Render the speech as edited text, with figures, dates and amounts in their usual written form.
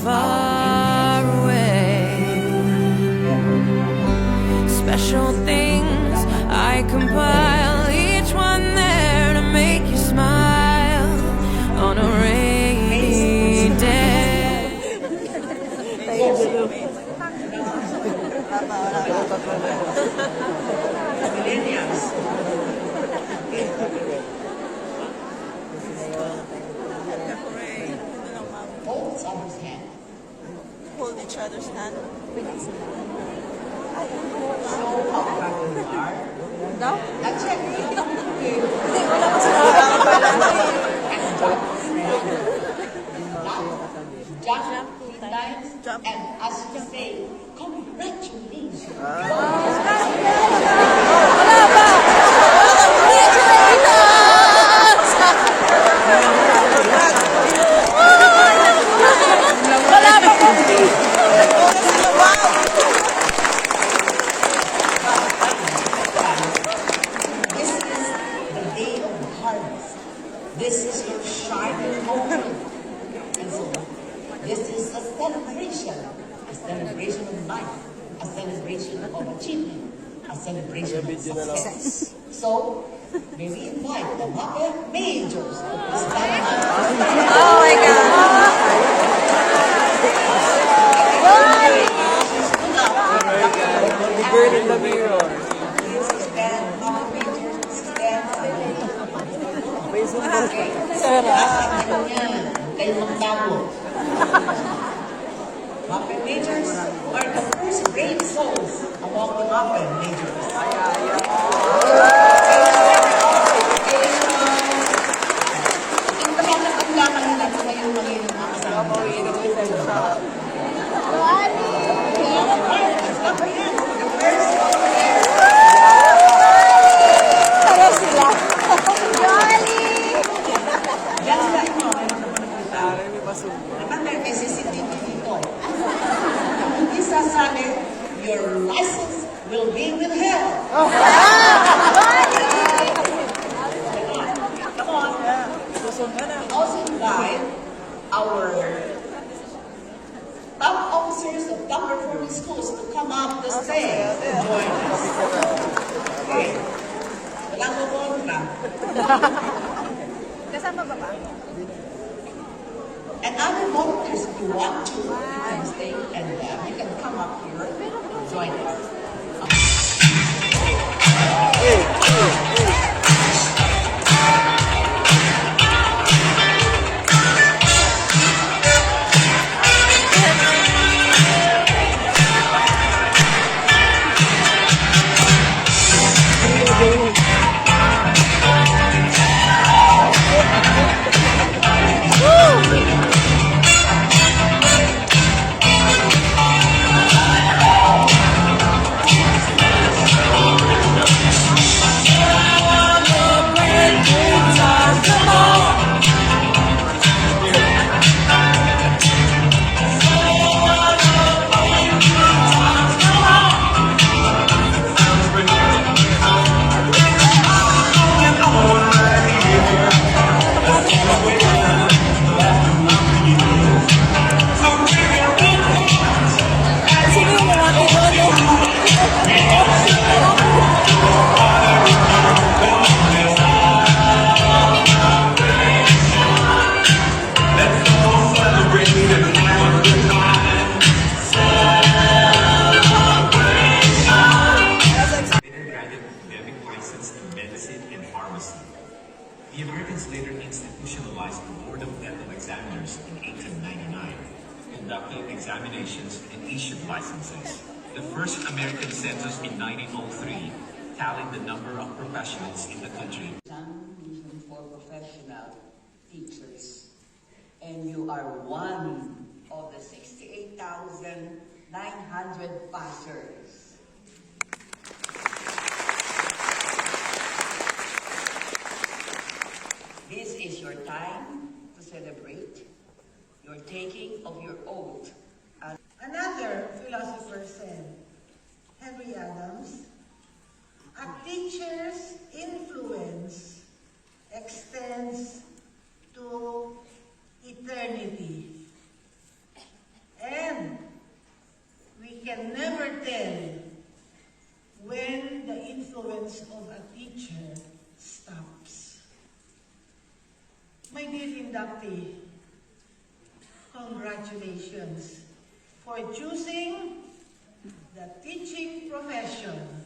far away. Special things I compile, each one there to make you smile on a rainy day. Hold each other's hand. Hold each other's hand. Show how proud you are. No? Not yet. Hindi, wala ko sinabi pala. Jump 3 times. And as you say, congratulations. This is the day of harvest. This is your shining moment. And so, this is a celebration of life, a celebration of achievement, a celebration of success. So, may we invite the Muppet Majors of this Oh my God! Bird in the mirror. This is that Muppet Majors. This is that. Kayo magtago. Muppet Majors are the first brave souls among the Muppet Majors. Ang lamang nila kung kayo magiging makasama. Pero sila. Yan sila ito. Naman may CCTV dito. Kung hindi sasali, your license will be withheld. Come on. We also invite our top officers of top performing schools to come up the stage and join us. Okay. Walang kukontra. Kasama ba ba? And other volunteers, if you want to, you can stay and you can come up here and join us. The Americans later institutionalized the Board of Dental Examiners in 1899, conducted examinations and issued licenses. The first American census in 1903 tallied the number of professionals in the country. Examination for professional teachers. And you are one of the 68,900 passers. This is your time to celebrate your taking of your oath. Another philosopher said, Henry Adams, a teacher's influence extends to eternity. inductee, congratulations for choosing the teaching profession.